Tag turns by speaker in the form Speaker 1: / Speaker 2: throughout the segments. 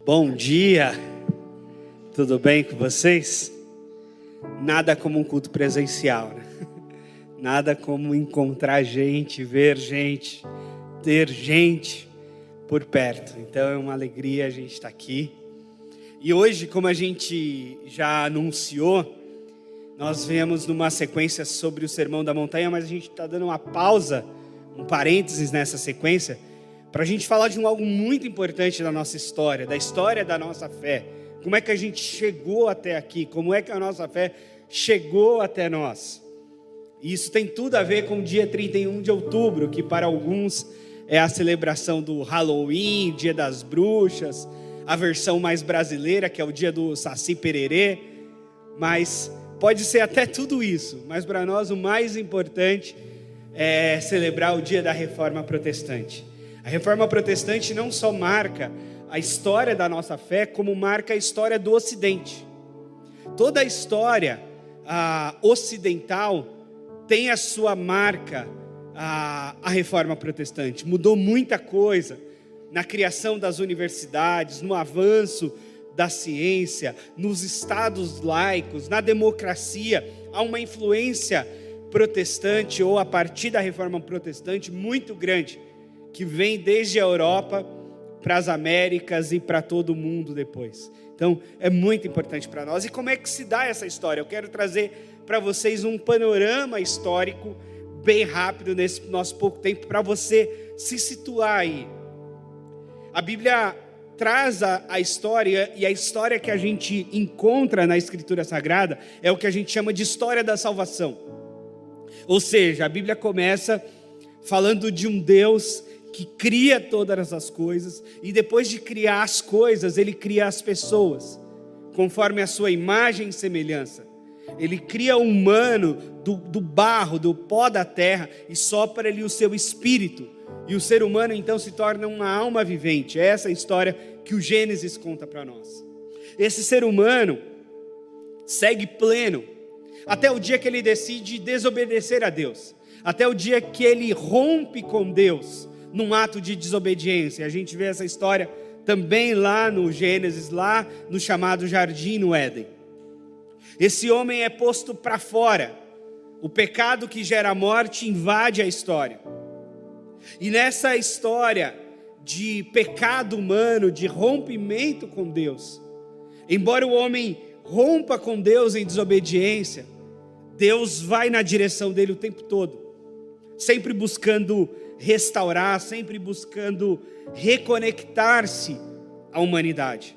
Speaker 1: Bom dia, tudo bem com vocês? Nada como um culto presencial, né? Nada como encontrar gente, ver gente, ter gente por perto. Então é uma alegria a gente estar aqui. E hoje, como a gente já anunciou, nós viemos numa sequência sobre o Sermão da Montanha, mas a gente está dando uma pausa, um parênteses nessa sequência, para a gente falar de algo muito importante da nossa história, da história da nossa fé. Como é que a gente chegou até aqui? Como é que a nossa fé chegou até nós? E isso tem tudo a ver com o dia 31 de outubro, que para alguns é a celebração do Halloween, Dia das Bruxas, a versão mais brasileira, que é o dia do Saci Pererê. Mas pode ser até tudo isso, mas para nós o mais importante é celebrar o dia da Reforma Protestante. A Reforma Protestante não só marca a história da nossa fé, como marca a história do Ocidente. Toda a história ocidental tem a sua marca, a Reforma Protestante. Mudou muita coisa na criação das universidades, no avanço da ciência, nos estados laicos, na democracia. Há uma influência protestante, ou a partir da Reforma Protestante, muito grande, que vem desde a Europa para as Américas e para todo o mundo depois. Então, é muito importante para nós. E como é que se dá essa história? Eu quero trazer para vocês um panorama histórico bem rápido nesse nosso pouco tempo, para você se situar aí. A Bíblia traz a história, e a história que a gente encontra na Escritura Sagrada é o que a gente chama de história da salvação. Ou seja, a Bíblia começa falando de um Deus que cria todas as coisas, e depois de criar as coisas, Ele cria as pessoas, conforme a sua imagem e semelhança. Ele cria o humano do barro, do pó da terra, e sopra-lhe o seu espírito, e o ser humano então se torna uma alma vivente. É essa a história que o Gênesis conta para nós. Esse ser humano segue pleno, até o dia que ele decide desobedecer a Deus, até o dia que ele rompe com Deus, num ato de desobediência. A gente vê essa história também lá no Gênesis, lá no chamado Jardim no Éden. Esse homem é posto para fora. O pecado que gera morte invade a história. E nessa história de pecado humano, de rompimento com Deus, embora o homem rompa com Deus em desobediência, Deus vai na direção dele o tempo todo, sempre buscando restaurar, sempre buscando reconectar-se à humanidade.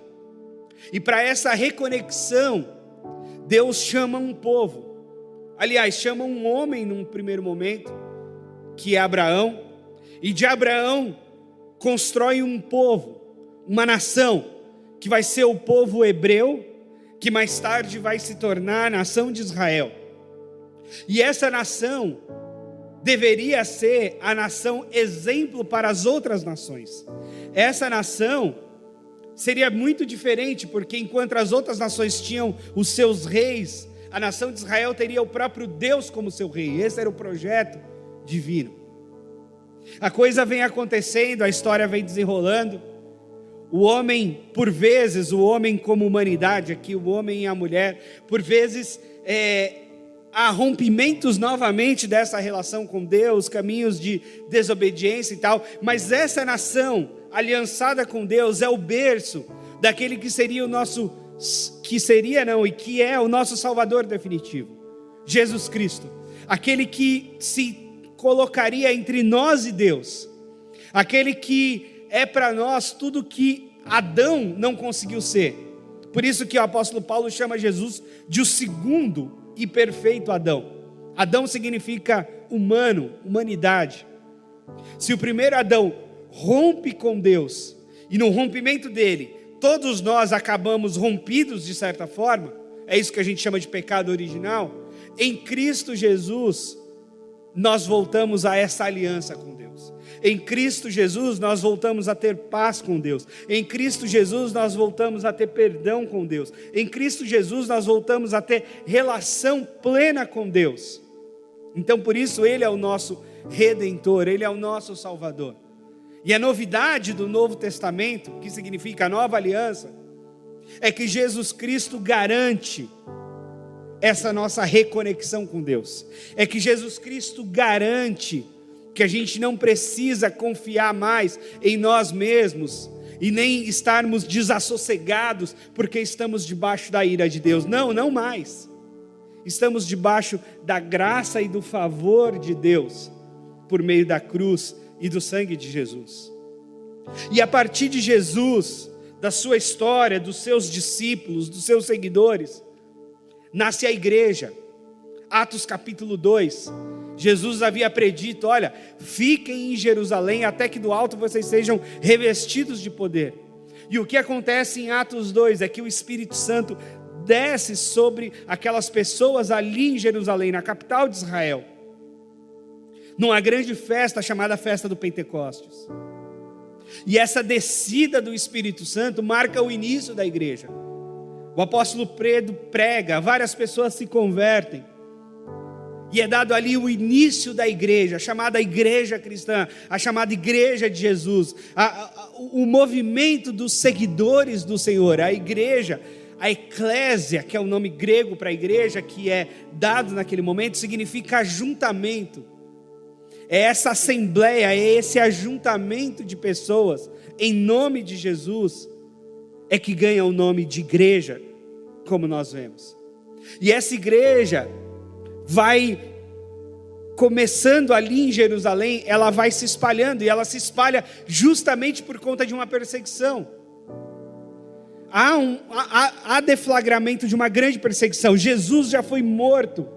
Speaker 1: E para essa reconexão, Deus chama um povo. Aliás, chama um homem num primeiro momento, que é Abraão, e de Abraão constrói um povo, uma nação, que vai ser o povo hebreu, que mais tarde vai se tornar a nação de Israel. E essa nação deveria ser a nação exemplo para as outras nações. Essa nação seria muito diferente, porque enquanto as outras nações tinham os seus reis, a nação de Israel teria o próprio Deus como seu rei. Esse era o projeto divino. A coisa vem acontecendo, a história vem desenrolando. O homem, por vezes, o homem como humanidade aqui, o homem e a mulher, por vezes há rompimentos novamente dessa relação com Deus, caminhos de desobediência e tal, mas essa nação aliançada com Deus é o berço daquele que seria e que é o nosso Salvador definitivo, Jesus Cristo, aquele que se colocaria entre nós e Deus, aquele que é para nós tudo que Adão não conseguiu ser. Por isso que o apóstolo Paulo chama Jesus de o segundo e perfeito Adão. Adão significa humano, humanidade. Se o primeiro Adão rompe com Deus, e no rompimento dele, todos nós acabamos rompidos de certa forma, é isso que a gente chama de pecado original, em Cristo Jesus, nós voltamos a essa aliança com Deus. Em Cristo Jesus nós voltamos a ter paz com Deus. Em Cristo Jesus nós voltamos a ter perdão com Deus. Em Cristo Jesus nós voltamos a ter relação plena com Deus. Então por isso Ele é o nosso Redentor, Ele é o nosso Salvador. E a novidade do Novo Testamento, que significa a nova aliança, é que Jesus Cristo garante essa nossa reconexão com Deus. É que Jesus Cristo garante que a gente não precisa confiar mais em nós mesmos e nem estarmos desassossegados porque estamos debaixo da ira de Deus. Não, não mais. Estamos debaixo da graça e do favor de Deus por meio da cruz e do sangue de Jesus. E a partir de Jesus, da sua história, dos seus discípulos, dos seus seguidores, nasce a igreja. Atos capítulo 2, Jesus havia predito: olha, fiquem em Jerusalém até que do alto vocês sejam revestidos de poder. E o que acontece em Atos 2 é que o Espírito Santo desce sobre aquelas pessoas ali em Jerusalém, na capital de Israel, numa grande festa chamada Festa do Pentecostes. E essa descida do Espírito Santo marca o início da igreja. O apóstolo Pedro prega, várias pessoas se convertem, e é dado ali o início da igreja, a chamada igreja cristã, a chamada igreja de Jesus, o movimento dos seguidores do Senhor, a igreja, a eclésia, que é o nome grego para a igreja, que é dado naquele momento, significa ajuntamento. É essa assembleia, é esse ajuntamento de pessoas, em nome de Jesus, é que ganha o nome de igreja, como nós vemos. E essa igreja vai começando ali em Jerusalém, ela vai se espalhando, e ela se espalha justamente por conta de uma perseguição. Há deflagramento de uma grande perseguição. Jesus já foi morto,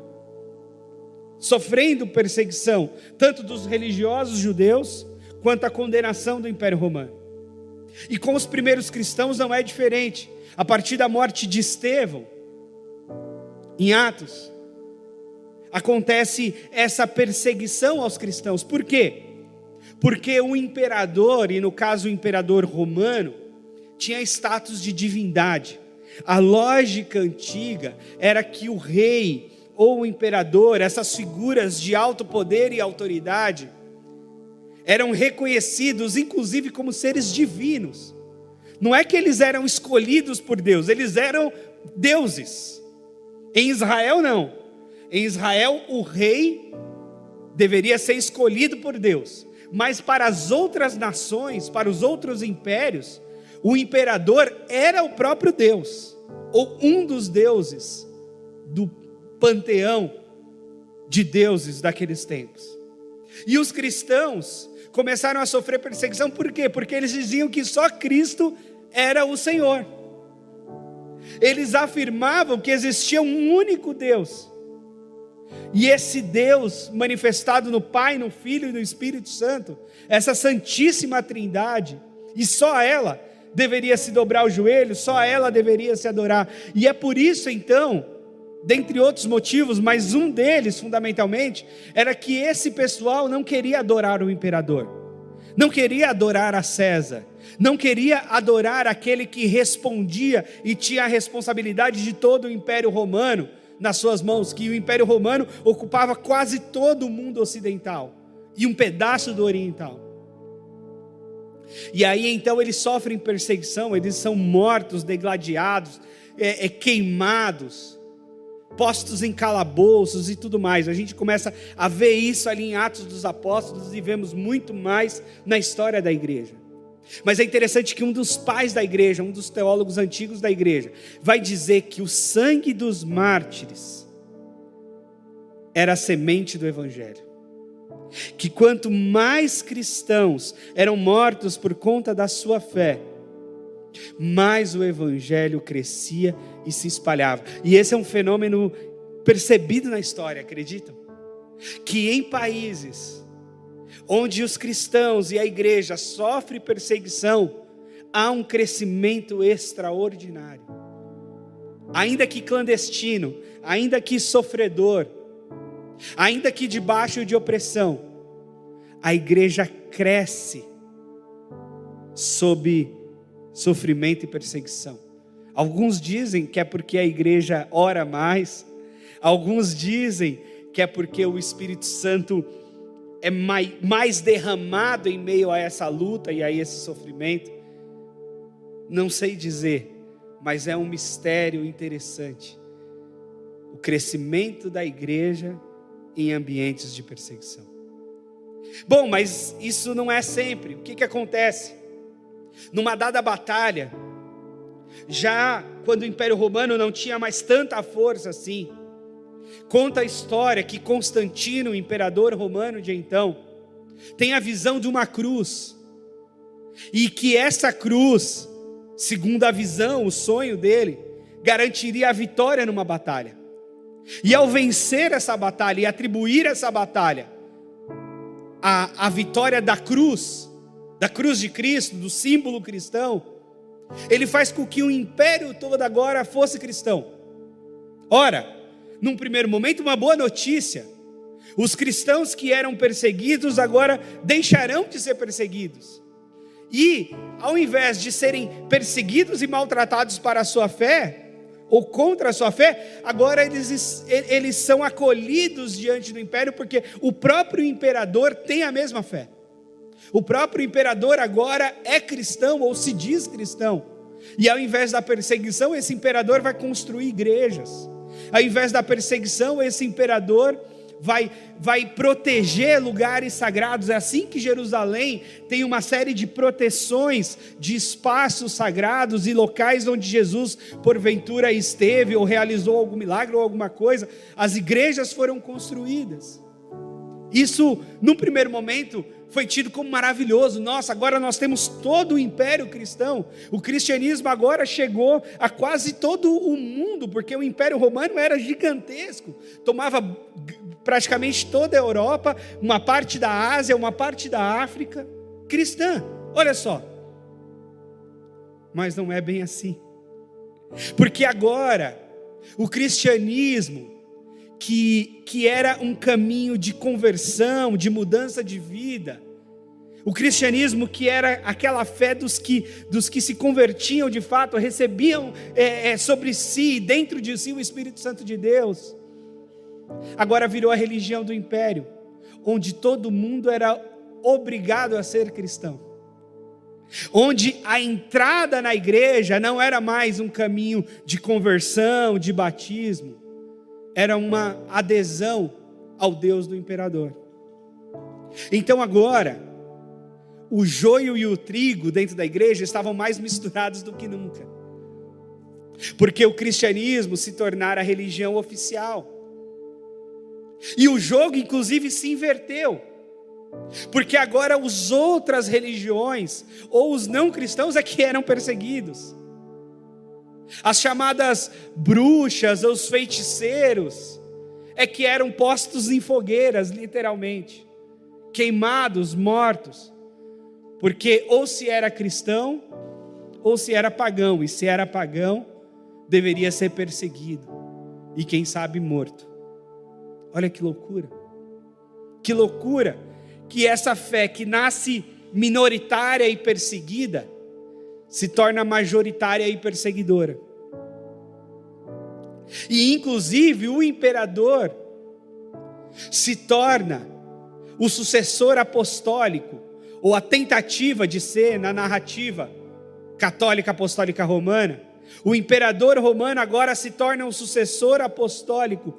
Speaker 1: sofrendo perseguição, tanto dos religiosos judeus, quanto a condenação do Império Romano. E com os primeiros cristãos não é diferente. A partir da morte de Estevão, em Atos, acontece essa perseguição aos cristãos. Por quê? Porque o imperador, e no caso o imperador romano, tinha status de divindade. A lógica antiga era que o rei ou o imperador, essas figuras de alto poder e autoridade, eram reconhecidos inclusive como seres divinos. Não é que eles eram escolhidos por Deus, eles eram deuses. Em Israel não. Em Israel o rei deveria ser escolhido por Deus, mas para as outras nações, para os outros impérios, o imperador era o próprio Deus, ou um dos deuses do panteão de deuses daqueles tempos. E os cristãos começaram a sofrer perseguição. Por quê? Porque eles diziam que só Cristo era o Senhor. Eles afirmavam que existia um único Deus, e esse Deus manifestado no Pai, no Filho e no Espírito Santo, essa santíssima trindade, e só ela deveria se dobrar o joelho, só ela deveria se adorar. E é por isso então, dentre outros motivos, mas um deles fundamentalmente, era que esse pessoal não queria adorar o imperador, não queria adorar a César, não queria adorar aquele que respondia e tinha a responsabilidade de todo o Império Romano nas suas mãos, que o Império Romano ocupava quase todo o mundo ocidental e um pedaço do oriental. E aí então eles sofrem perseguição, eles são mortos, degladiados, queimados, postos em calabouços e tudo mais. A gente começa a ver isso ali em Atos dos Apóstolos e vemos muito mais na história da igreja. Mas é interessante que um dos pais da igreja, um dos teólogos antigos da igreja, vai dizer que o sangue dos mártires era a semente do evangelho. Que quanto mais cristãos eram mortos por conta da sua fé, mais o evangelho crescia e se espalhava. E esse é um fenômeno percebido na história, acreditam? Que em países onde os cristãos e a igreja sofrem perseguição, há um crescimento extraordinário. Ainda que clandestino, ainda que sofredor, ainda que debaixo de opressão, a igreja cresce sob sofrimento e perseguição. Alguns dizem que é porque a igreja ora mais, alguns dizem que é porque o Espírito Santo é mais derramado em meio a essa luta e a esse sofrimento? Não sei dizer, mas é um mistério interessante. O crescimento da igreja em ambientes de perseguição. Bom, mas isso não é sempre. O que acontece? Numa dada batalha, já quando o Império Romano não tinha mais tanta força assim, conta a história que Constantino, o imperador romano de então, tem a visão de uma cruz, e que essa cruz, segundo a visão, o sonho dele, garantiria a vitória numa batalha. E ao vencer essa batalha e atribuir essa batalha à vitória da cruz de Cristo, do símbolo cristão, ele faz com que o império todo agora fosse cristão. Ora, num primeiro momento, uma boa notícia: os cristãos que eram perseguidos agora deixarão de ser perseguidos. E, ao invés de serem perseguidos e maltratados para a sua fé, ou contra a sua fé, agora eles são acolhidos diante do império, porque o próprio imperador tem a mesma fé. O próprio imperador agora é cristão, ou se diz cristão. E ao invés da perseguição, esse imperador vai construir igrejas. Ao invés da perseguição, esse imperador vai proteger lugares sagrados. É assim que Jerusalém tem uma série de proteções de espaços sagrados e locais onde Jesus porventura esteve ou realizou algum milagre ou alguma coisa. As igrejas foram construídas. Isso, num primeiro momento, foi tido como maravilhoso. Nossa, agora nós temos todo o império cristão. O cristianismo agora chegou a quase todo o mundo, porque o império romano era gigantesco. Tomava praticamente toda a Europa, uma parte da Ásia, uma parte da África, cristã. Olha só. Mas não é bem assim. Porque agora, o cristianismo, que era um caminho de conversão, de mudança de vida, o cristianismo que era aquela fé dos que se convertiam de fato, recebiam sobre si, dentro de si, o Espírito Santo de Deus, agora virou a religião do império, onde todo mundo era obrigado a ser cristão, onde a entrada na igreja não era mais um caminho de conversão, de batismo, era uma adesão ao Deus do imperador. Então agora, o joio e o trigo dentro da igreja estavam mais misturados do que nunca, porque o cristianismo se tornara a religião oficial, e o jogo inclusive se inverteu, porque agora as outras religiões, ou os não cristãos, é que eram perseguidos. As chamadas bruxas, os feiticeiros, é que eram postos em fogueiras, literalmente, queimados, mortos, porque ou se era cristão, ou se era pagão, e se era pagão, deveria ser perseguido, e quem sabe morto. Olha que loucura que essa fé que nasce minoritária e perseguida, se torna majoritária e perseguidora. E inclusive o imperador se torna o sucessor apostólico, ou a tentativa de ser, na narrativa católica apostólica romana, o imperador romano agora se torna o sucessor apostólico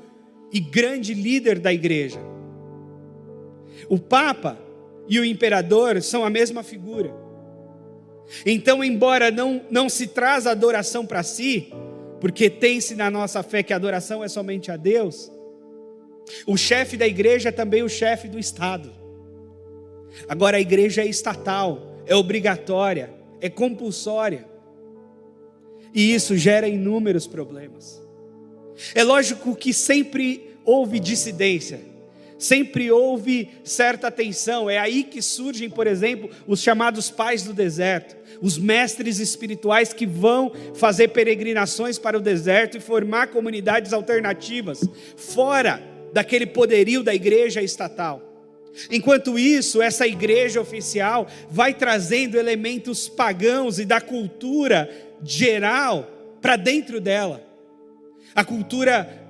Speaker 1: e grande líder da igreja. O Papa e o imperador são a mesma figura. Então, embora não se traz adoração para si, porque tem-se na nossa fé que a adoração é somente a Deus, o chefe da igreja é também o chefe do Estado. Agora a igreja é estatal, é obrigatória, é compulsória, e isso gera inúmeros problemas. É lógico que sempre houve dissidência, sempre houve certa tensão. É aí que surgem, por exemplo, os chamados pais do deserto, os mestres espirituais que vão fazer peregrinações para o deserto e formar comunidades alternativas, fora daquele poderio da igreja estatal. Enquanto isso, essa igreja oficial vai trazendo elementos pagãos e da cultura geral para dentro dela. A cultura,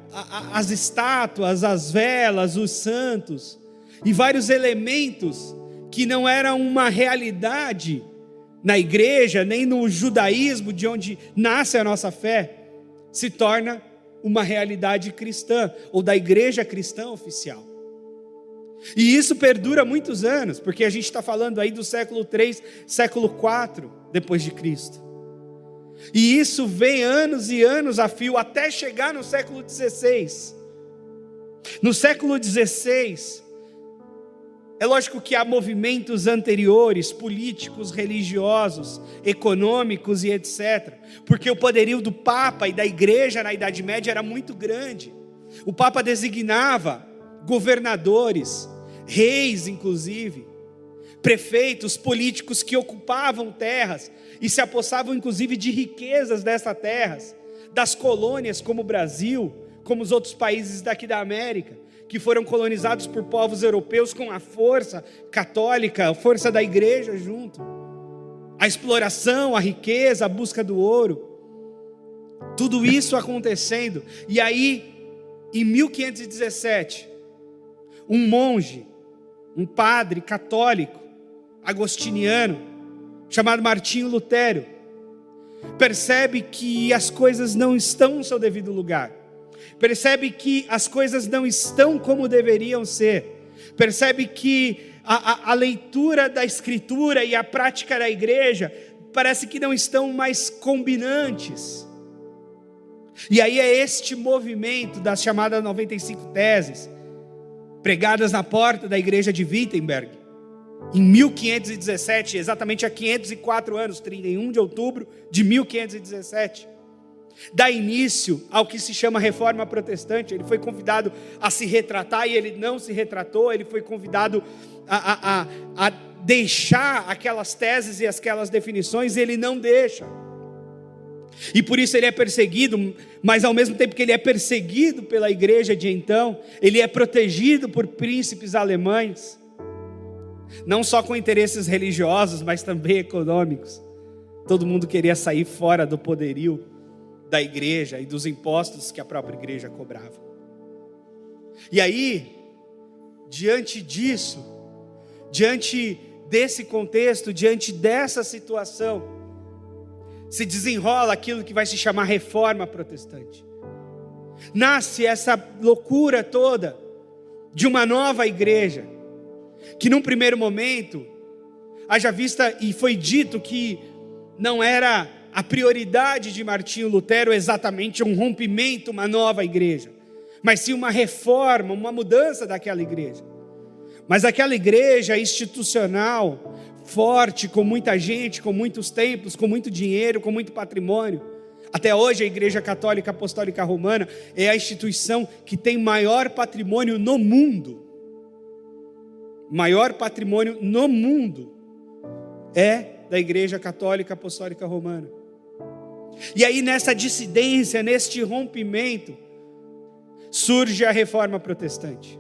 Speaker 1: as estátuas, as velas, os santos. e vários elementos que não eram uma realidade na igreja, nem no judaísmo, de onde nasce a nossa fé, se torna uma realidade cristã, ou da igreja cristã oficial. E isso perdura muitos anos, porque a gente está falando aí do século 3, século 4 depois de Cristo. E isso vem anos e anos a fio, até chegar no século 16. No século 16, é lógico que há movimentos anteriores, políticos, religiosos, econômicos e etc. Porque o poderio do Papa e da igreja na Idade Média era muito grande. O Papa designava governadores, reis inclusive, prefeitos, políticos que ocupavam terras e se apossavam inclusive de riquezas dessas terras, das colônias como o Brasil, como os outros países daqui da América, que foram colonizados por povos europeus com a força católica, a força da igreja junto. A exploração, a riqueza, a busca do ouro. Tudo isso acontecendo. E aí, em 1517, um monge, um padre católico, agostiniano, chamado Martinho Lutero, percebe que as coisas não estão no seu devido lugar. Percebe que as coisas não estão como deveriam ser. Percebe que a leitura da Escritura e a prática da igreja parece que não estão mais combinantes. E aí é este movimento das chamadas 95 teses, pregadas na porta da igreja de Wittenberg, em 1517, exatamente há 504 anos, 31 de outubro de 1517. Dá início ao que se chama Reforma Protestante. Ele foi convidado a se retratar e ele não se retratou. Ele foi convidado a deixar aquelas teses e aquelas definições, e ele não deixa. E por isso ele é perseguido, mas ao mesmo tempo que ele é perseguido pela igreja de então, ele é protegido por príncipes alemães, não só com interesses religiosos, mas também econômicos. Todo mundo queria sair fora do poderio da igreja e dos impostos que a própria igreja cobrava. E aí, diante disso, diante desse contexto, diante dessa situação, se desenrola aquilo que vai se chamar Reforma Protestante. Nasce essa loucura toda de uma nova igreja, que num primeiro momento, haja vista e foi dito que não era a prioridade de Martinho Lutero exatamente um rompimento, uma nova igreja, mas sim uma reforma, uma mudança daquela igreja. Mas aquela igreja institucional, forte, com muita gente, com muitos templos, com muito dinheiro, com muito patrimônio. Até hoje a Igreja Católica Apostólica Romana é a instituição que tem maior patrimônio no mundo. Maior patrimônio no mundo é da Igreja Católica Apostólica Romana. E aí nessa dissidência, neste rompimento, surge a Reforma Protestante.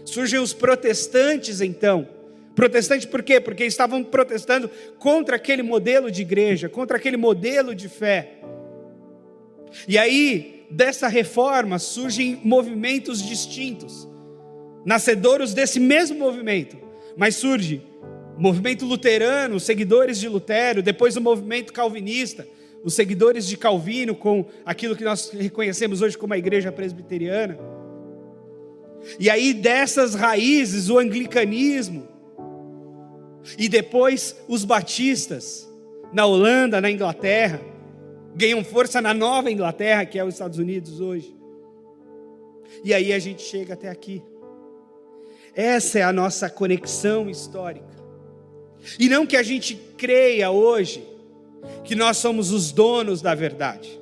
Speaker 1: Surgem os protestantes então. Protestante por quê? Porque estavam protestando contra aquele modelo de igreja, contra aquele modelo de fé. E aí, dessa reforma, surgem movimentos distintos, nascedouros desse mesmo movimento. Mas surge o movimento luterano, os seguidores de Lutero, depois o movimento calvinista, os seguidores de Calvino, com aquilo que nós reconhecemos hoje como a igreja presbiteriana. E aí dessas raízes, o anglicanismo, e depois os batistas, na Holanda, na Inglaterra, ganham força na Nova Inglaterra, que é os Estados Unidos hoje. E aí a gente chega até aqui. Essa é a nossa conexão histórica. E não que a gente creia hoje que nós somos os donos da verdade.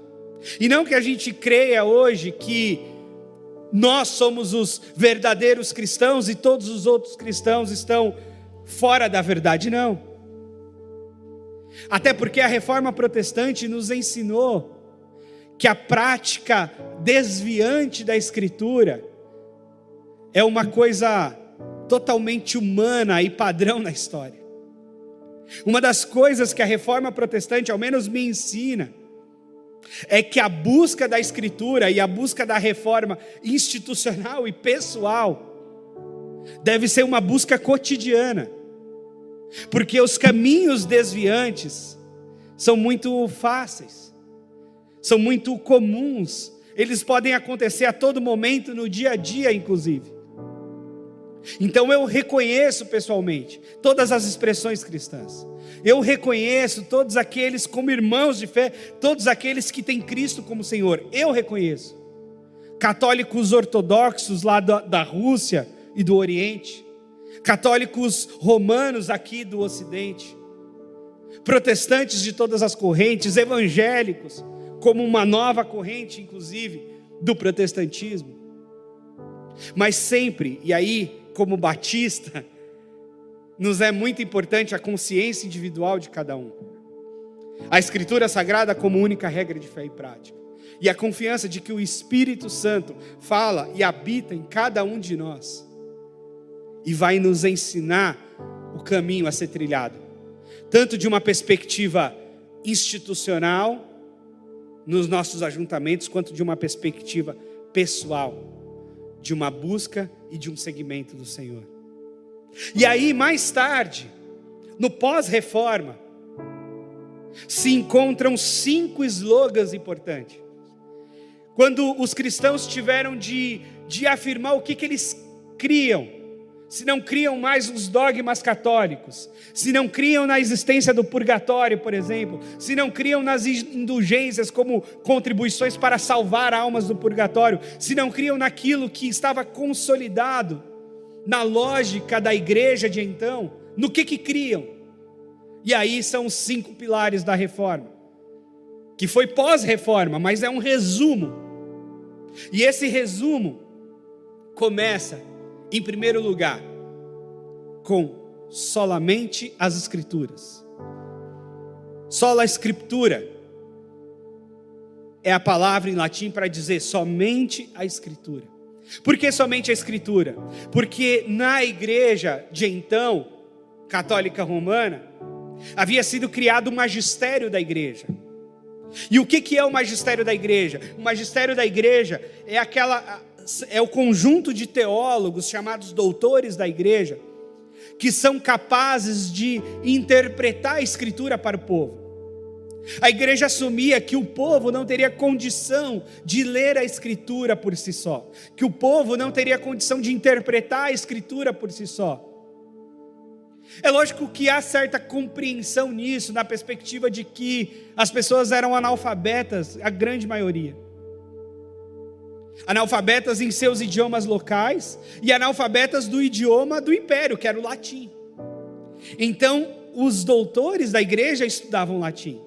Speaker 1: E não que a gente creia hoje que nós somos os verdadeiros cristãos e todos os outros cristãos estão fora da verdade, não. Até porque a Reforma Protestante nos ensinou que a prática desviante da Escritura é uma coisa totalmente humana e padrão na história. Uma das coisas que a Reforma Protestante, ao menos me ensina, é que a busca da Escritura e a busca da reforma institucional e pessoal deve ser uma busca cotidiana, porque os caminhos desviantes são muito fáceis, são muito comuns, eles podem acontecer a todo momento, no dia a dia inclusive. Então eu reconheço pessoalmente todas as expressões cristãs, eu reconheço todos aqueles como irmãos de fé, todos aqueles que têm Cristo como Senhor, eu reconheço. Católicos ortodoxos lá da Rússia e do Oriente, católicos romanos aqui do Ocidente, protestantes de todas as correntes, evangélicos, como uma nova corrente inclusive do protestantismo. Mas sempre, e aí como batista, nos é muito importante a consciência individual de cada um, a Escritura Sagrada como única regra de fé e prática, e a confiança de que o Espírito Santo fala e habita em cada um de nós, e vai nos ensinar o caminho a ser trilhado, tanto de uma perspectiva institucional, nos nossos ajuntamentos, quanto de uma perspectiva pessoal, de uma busca e de um seguimento do Senhor. E aí mais tarde, no pós-reforma, se encontram 5 slogans importantes, quando os cristãos tiveram de afirmar o que eles criam, se não criam mais os dogmas católicos, se não criam na existência do purgatório, por exemplo, se não criam nas indulgências como contribuições para salvar almas do purgatório, se não criam naquilo que estava consolidado na lógica da igreja de então, no que criam? E aí são os 5 pilares da reforma, que foi pós-reforma, mas é um resumo. E esse resumo começa, em primeiro lugar, com solamente as Escrituras. Sola Scriptura é a palavra em latim para dizer somente a Escritura. Por que somente a Escritura? Porque na igreja de então, católica romana, havia sido criado o magistério da igreja. E o que é o magistério da igreja? O magistério da igreja é o conjunto de teólogos chamados doutores da igreja, que são capazes de interpretar a Escritura para o povo. A igreja assumia que o povo não teria condição de ler a Escritura por si só, que o povo não teria condição de interpretar a Escritura por si só. É lógico que há certa compreensão nisso, na perspectiva de que as pessoas eram analfabetas, a grande maioria. Analfabetas em seus idiomas locais e analfabetas do idioma do império, que era o latim. Então, os doutores da igreja estudavam latim.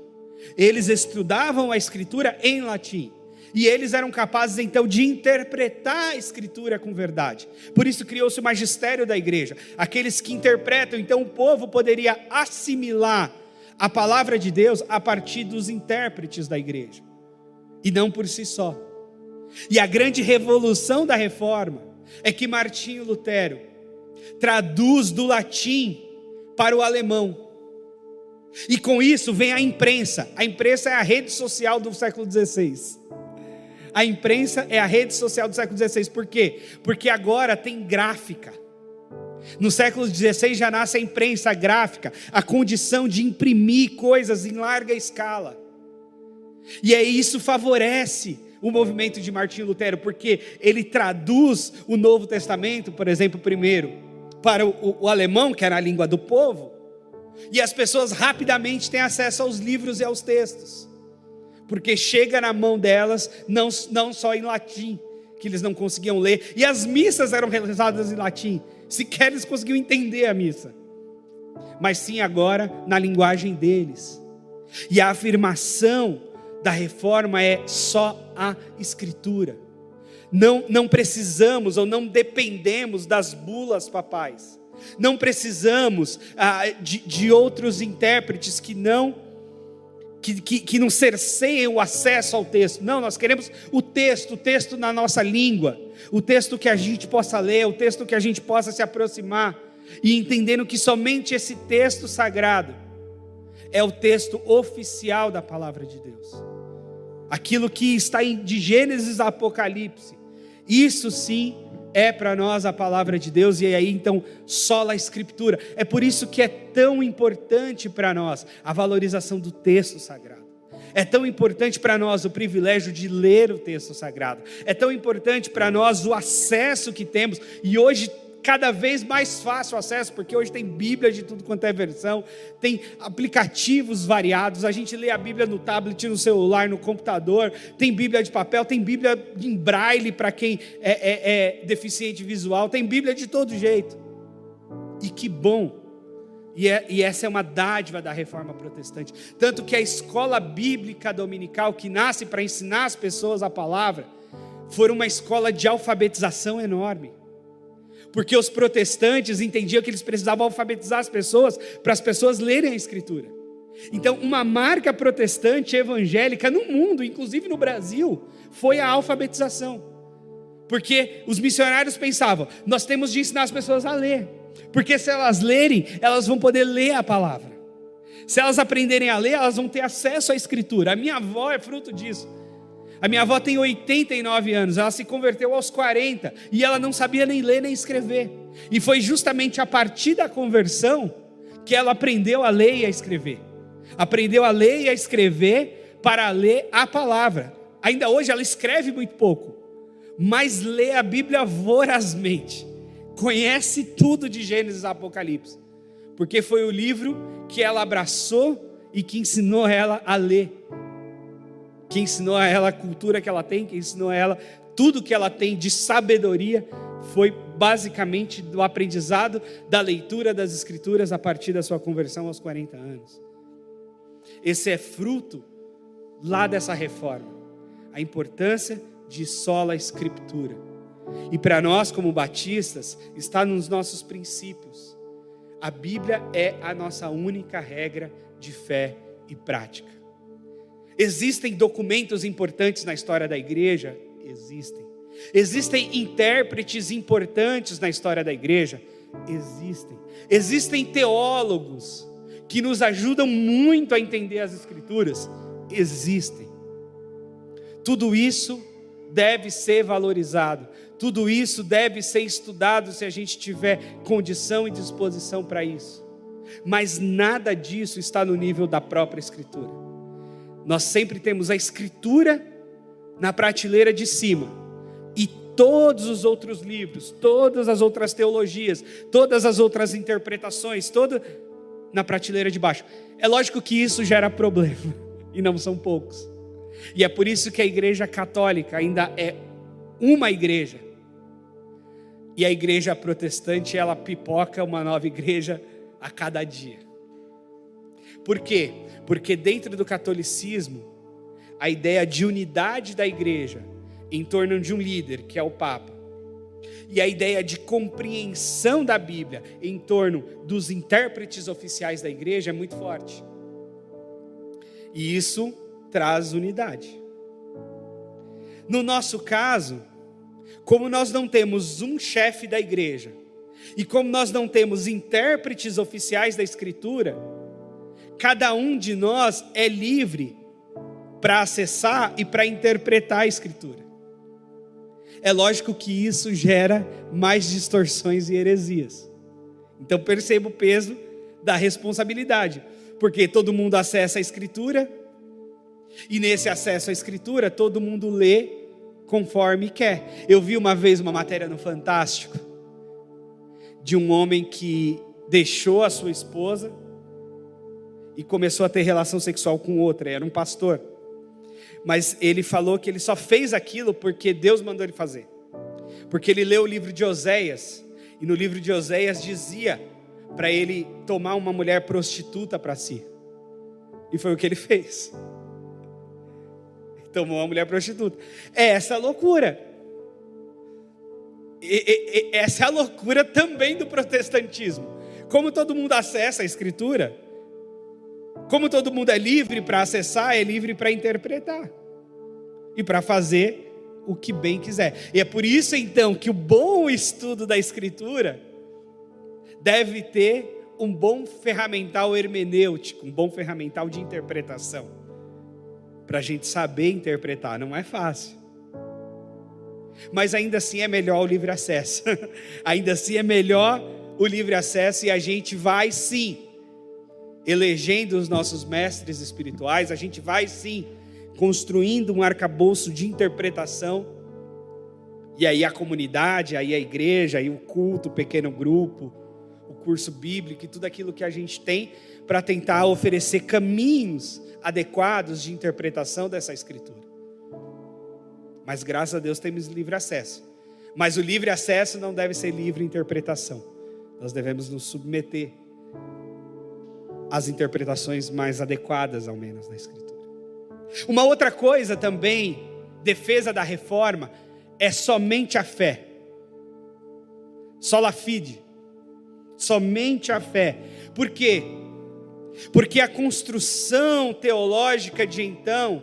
Speaker 1: Eles estudavam a Escritura em latim. E eles eram capazes então de interpretar a Escritura com verdade. Por isso criou-se o magistério da igreja. Aqueles que interpretam, então o povo poderia assimilar a palavra de Deus a partir dos intérpretes da igreja. E não por si só. E a grande revolução da reforma é que Martinho Lutero traduz do latim para o alemão. E com isso vem a imprensa. A imprensa é a rede social do século XVI. A imprensa é a rede social do século XVI. Por quê? Porque agora tem gráfica. No século XVI já nasce a imprensa gráfica, a condição de imprimir coisas em larga escala. E aí isso favorece o movimento de Martinho Lutero, porque ele traduz o Novo Testamento, por exemplo, primeiro, para o alemão, que era a língua do povo, e as pessoas rapidamente têm acesso aos livros e aos textos, porque chega na mão delas, não só em latim, que eles não conseguiam ler, e as missas eram realizadas em latim, sequer eles conseguiam entender a missa, mas sim agora na linguagem deles. E a afirmação da reforma é só a Escritura. Não precisamos ou não dependemos das bulas papais. Não precisamos de outros intérpretes que não cerceiem o acesso ao texto. Não, nós queremos o texto na nossa língua, o texto que a gente possa ler, o texto que a gente possa se aproximar, e entendendo que somente esse texto sagrado é o texto oficial da palavra de Deus. Aquilo que está de Gênesis a Apocalipse, isso sim é para nós a palavra de Deus, e aí então sola a Escritura. É por isso que é tão importante para nós a valorização do texto sagrado. É tão importante para nós o privilégio de ler o texto sagrado. É tão importante para nós o acesso que temos, e hoje cada vez mais fácil o acesso, porque hoje tem Bíblia de tudo quanto é versão, tem aplicativos variados, a gente lê a Bíblia no tablet, no celular, no computador, tem Bíblia de papel, tem Bíblia em braille para quem deficiente visual, tem Bíblia de todo jeito. E que bom! E essa é uma dádiva da Reforma Protestante. Tanto que a escola bíblica dominical, que nasce para ensinar as pessoas a palavra, foi uma escola de alfabetização enorme. Porque os protestantes entendiam que eles precisavam alfabetizar as pessoas, para as pessoas lerem a Escritura. Então, uma marca protestante evangélica no mundo, inclusive no Brasil, foi a alfabetização. Porque os missionários pensavam, nós temos de ensinar as pessoas a ler. Porque se elas lerem, elas vão poder ler a palavra. Se elas aprenderem a ler, elas vão ter acesso à Escritura. A minha avó é fruto disso. A minha avó tem 89 anos, ela se converteu aos 40 e ela não sabia nem ler nem escrever. E foi justamente a partir da conversão que ela aprendeu a ler e a escrever. Aprendeu a ler e a escrever para ler a palavra. Ainda hoje ela escreve muito pouco, mas lê a Bíblia vorazmente. Conhece tudo de Gênesis a Apocalipse, porque foi o livro que ela abraçou e que ensinou ela a ler. Que ensinou a ela a cultura que ela tem, que ensinou a ela tudo que ela tem de sabedoria, foi basicamente do aprendizado da leitura das Escrituras a partir da sua conversão aos 40 anos. Esse é fruto lá dessa reforma, a importância de sola Escritura. E para nós como batistas, está nos nossos princípios. A Bíblia é a nossa única regra de fé e prática. Existem documentos importantes na história da igreja? Existem. Existem intérpretes importantes na história da igreja? Existem. Existem teólogos que nos ajudam muito a entender as Escrituras? Existem. Tudo isso deve ser valorizado. Tudo isso deve ser estudado se a gente tiver condição e disposição para isso. Mas nada disso está no nível da própria Escritura. Nós sempre temos a Escritura na prateleira de cima e todos os outros livros, todas as outras teologias, todas as outras interpretações, toda na prateleira de baixo. É lógico que isso gera problema, e não são poucos. E é por isso que a Igreja Católica ainda é uma igreja. E a Igreja Protestante, ela pipoca uma nova igreja a cada dia. Por quê? Porque dentro do catolicismo, a ideia de unidade da igreja em torno de um líder, que é o Papa, e a ideia de compreensão da Bíblia em torno dos intérpretes oficiais da igreja é muito forte. E isso traz unidade. No nosso caso, como nós não temos um chefe da igreja, e como nós não temos intérpretes oficiais da Escritura, cada um de nós é livre para acessar e para interpretar a Escritura. É lógico que isso gera mais distorções e heresias. Então perceba o peso da responsabilidade, porque todo mundo acessa a Escritura, e nesse acesso à Escritura todo mundo lê conforme quer. Eu vi uma vez uma matéria no Fantástico de um homem que deixou a sua esposa e começou a ter relação sexual com outra. Era um pastor, mas ele falou que ele só fez aquilo porque Deus mandou ele fazer, porque ele leu o livro de Oséias, e no livro de Oséias dizia para ele tomar uma mulher prostituta para si, e foi o que ele fez. Tomou uma mulher prostituta. É essa loucura. Essa é a loucura também do protestantismo. Como todo mundo acessa a Escritura, como todo mundo é livre para acessar, é livre para interpretar e para fazer o que bem quiser. E é por isso então que o bom estudo da Escritura deve ter um bom ferramental hermenêutico, um bom ferramental de interpretação, para a gente saber interpretar. Não é fácil. Mas ainda assim é melhor o livre acesso. Ainda assim é melhor o livre acesso, e a gente vai sim elegendo os nossos mestres espirituais, a gente vai sim construindo um arcabouço de interpretação, e aí a comunidade, aí a igreja, aí o culto, o pequeno grupo, o curso bíblico e tudo aquilo que a gente tem para tentar oferecer caminhos adequados de interpretação dessa escritura. Mas graças a Deus temos livre acesso. Mas o livre acesso não deve ser livre interpretação. Nós devemos nos submeter às interpretações mais adequadas, ao menos, da escritura. Uma outra coisa também, defesa da reforma, é somente a fé. Sola fide. Somente a fé. Por quê? Porque a construção teológica de então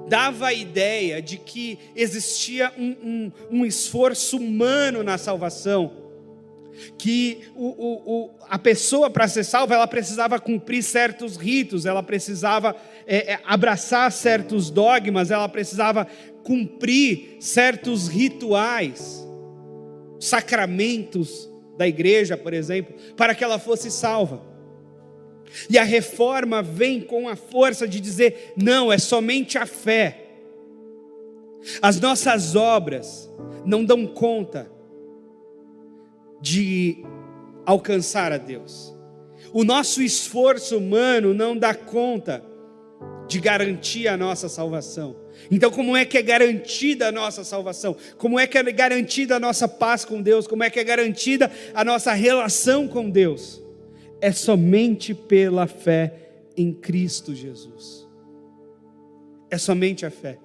Speaker 1: dava a ideia de que existia um esforço humano na salvação, que a pessoa, para ser salva, ela precisava cumprir certos ritos, ela precisava abraçar certos dogmas, ela precisava cumprir certos rituais, sacramentos da igreja, por exemplo, para que ela fosse salva. E a reforma vem com a força de dizer, não, é somente a fé. As nossas obras não dão conta de alcançar a Deus. O nosso esforço humano não dá conta de garantir a nossa salvação. Então, como é que é garantida a nossa salvação? Como é que é garantida a nossa paz com Deus? Como é que é garantida a nossa relação com Deus? É somente pela fé em Cristo Jesus. É somente a fé.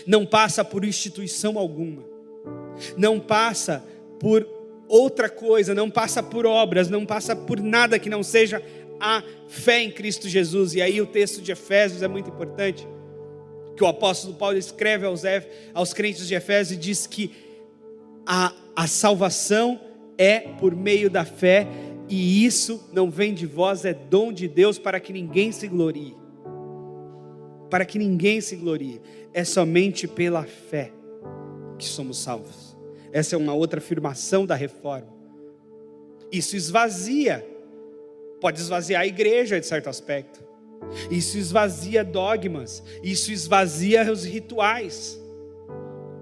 Speaker 1: Não passa por instituição alguma. Não passa por outra coisa, não passa por obras, não passa por nada que não seja a fé em Cristo Jesus. E aí o texto de Efésios é muito importante, que o apóstolo Paulo escreve aos crentes de Efésios e diz que a salvação é por meio da fé, e isso não vem de vós, é dom de Deus, para que ninguém se glorie. Para que ninguém se glorie. É somente pela fé que somos salvos. Essa é uma outra afirmação da reforma. Isso esvazia, pode esvaziar a igreja de certo aspecto. Isso esvazia dogmas, isso esvazia os rituais.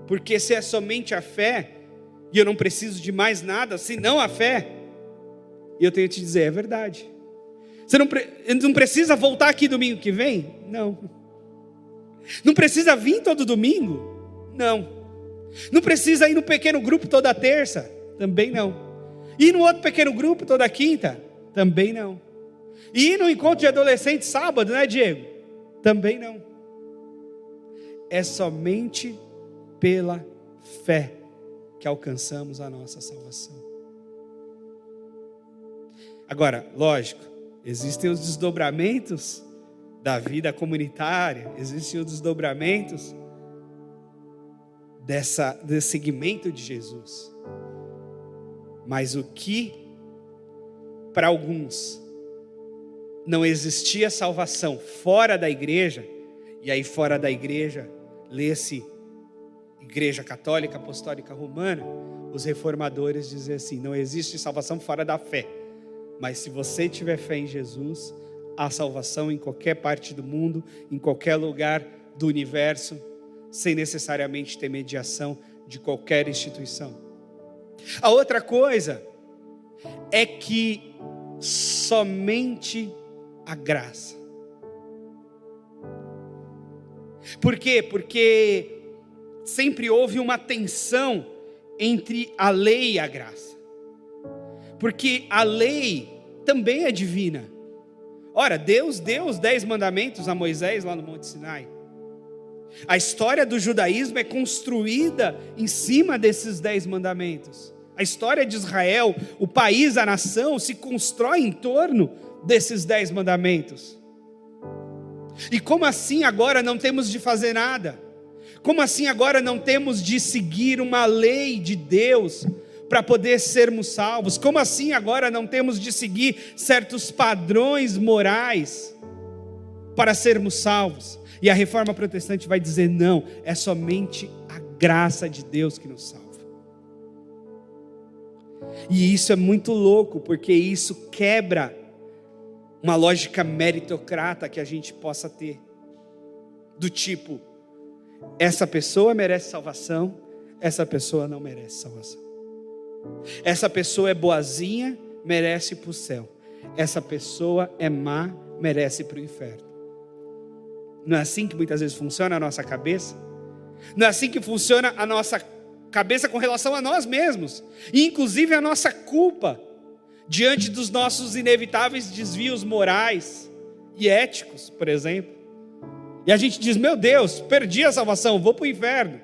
Speaker 1: Porque se é somente a fé, e eu não preciso de mais nada, senão a fé, e eu tenho que te dizer, é verdade. Você não precisa voltar aqui domingo que vem? Não. Não precisa vir todo domingo? Não. Não precisa ir no pequeno grupo toda terça? Também não. Ir no outro pequeno grupo toda quinta? Também não. E ir no encontro de adolescentes sábado, né, Diego? Também não. É somente pela fé que alcançamos a nossa salvação. Agora, lógico, existem os desdobramentos da vida comunitária, existem os desdobramentos desse segmento de Jesus. Mas o que para alguns não existia salvação fora da igreja, e aí fora da igreja, lê-se Igreja Católica Apostólica Romana, os reformadores dizem assim, não existe salvação fora da fé, mas se você tiver fé em Jesus, há salvação em qualquer parte do mundo, em qualquer lugar do universo, sem necessariamente ter mediação de qualquer instituição. A outra coisa é que somente a graça. Por quê? Porque sempre houve uma tensão entre a lei e a graça. Porque a lei também é divina. Ora, Deus deu os 10 mandamentos a Moisés lá no Monte Sinai. A história do judaísmo é construída em cima desses 10 mandamentos. A história de Israel, o país, a nação, se constrói em torno desses 10 mandamentos. E como assim agora não temos de fazer nada? Como assim agora não temos de seguir uma lei de Deus para poder sermos salvos? Como assim agora não temos de seguir certos padrões morais para sermos salvos? E a reforma protestante vai dizer, não, é somente a graça de Deus que nos salva. E isso é muito louco, porque isso quebra uma lógica meritocrata que a gente possa ter. Do tipo, essa pessoa merece salvação, essa pessoa não merece salvação. Essa pessoa é boazinha, merece ir para o céu. Essa pessoa é má, merece ir para o inferno. Não é assim que muitas vezes funciona a nossa cabeça? Não é assim que funciona a nossa cabeça com relação a nós mesmos, e inclusive a nossa culpa, diante dos nossos inevitáveis desvios morais e éticos, por exemplo. E a gente diz, meu Deus, perdi a salvação, vou para o inferno.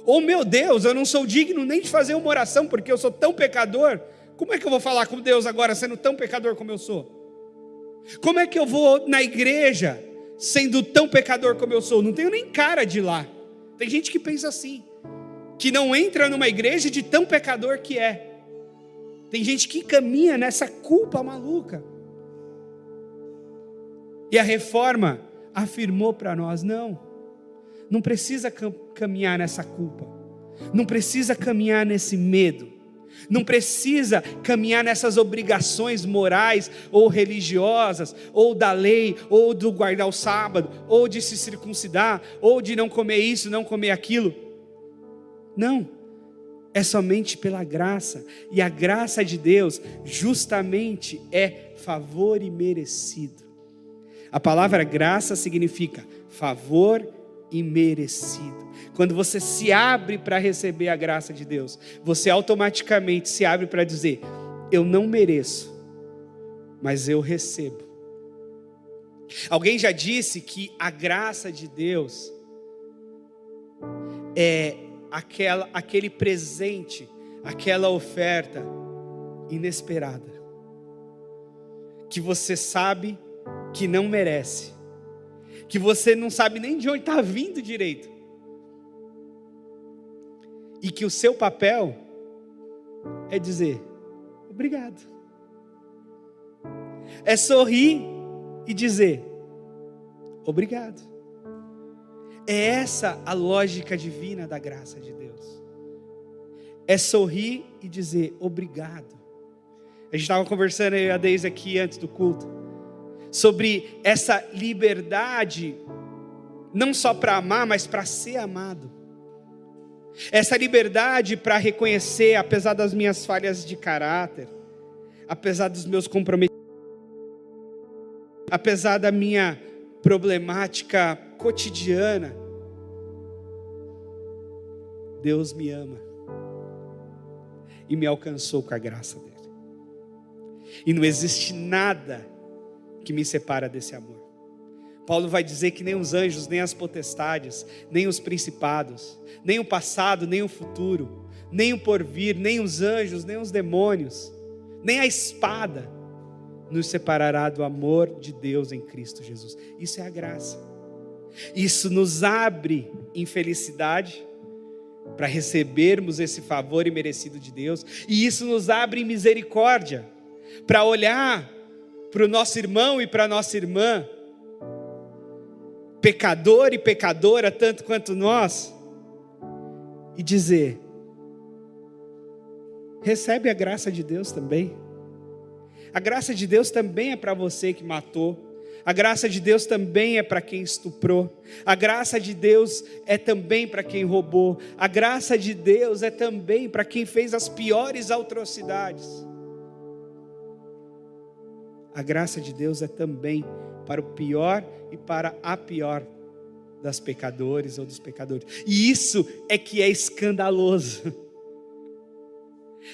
Speaker 1: Ou meu Deus, eu não sou digno nem de fazer uma oração, porque eu sou tão pecador. Como é que eu vou falar com Deus agora, sendo tão pecador como eu sou? Como é que eu vou na igreja, sendo tão pecador como eu sou? Não tenho nem cara de ir lá. Tem gente que pensa assim, que não entra numa igreja de tão pecador que é. Tem gente que caminha nessa culpa maluca. E a reforma afirmou para nós, não precisa caminhar nessa culpa, não precisa caminhar nesse medo, não precisa caminhar nessas obrigações morais ou religiosas, ou da lei, ou do guardar o sábado, ou de se circuncidar, ou de não comer isso, não comer aquilo. Não, é somente pela graça, e a graça de Deus justamente é favor imerecido. A palavra graça significa favor imerecido. Quando você se abre para receber a graça de Deus, você automaticamente se abre para dizer, eu não mereço, mas eu recebo. Alguém já disse que a graça de Deus é aquele presente, aquela oferta inesperada, que você sabe que não merece, que você não sabe nem de onde está vindo direito, e que o seu papel é dizer, obrigado, é sorrir e dizer, obrigado. É essa a lógica divina da graça de Deus. É sorrir e dizer obrigado. A gente estava conversando, eu e a Deise aqui antes do culto, sobre essa liberdade, não só para amar, mas para ser amado. Essa liberdade para reconhecer, apesar das minhas falhas de caráter, apesar dos meus comprometimentos, apesar da minha problemática cotidiana, Deus me ama e me alcançou com a graça dele, e não existe nada que me separa desse amor. Paulo vai dizer que nem os anjos, nem as potestades, nem os principados, nem o passado, nem o futuro, nem o porvir, nem os anjos, nem os demônios, nem a espada nos separará do amor de Deus em Cristo Jesus. Isso é a graça. Isso nos abre em felicidade para recebermos esse favor imerecido de Deus, e isso nos abre em misericórdia para olhar para o nosso irmão e para a nossa irmã, pecador e pecadora tanto quanto nós, e dizer, recebe a graça de Deus também. A graça de Deus também é para você que matou. A graça de Deus também é para quem estuprou. A graça de Deus é também para quem roubou. A graça de Deus é também para quem fez as piores atrocidades. A graça de Deus é também para o pior e para a pior das pecadores ou dos pecadores. E isso é que é escandaloso.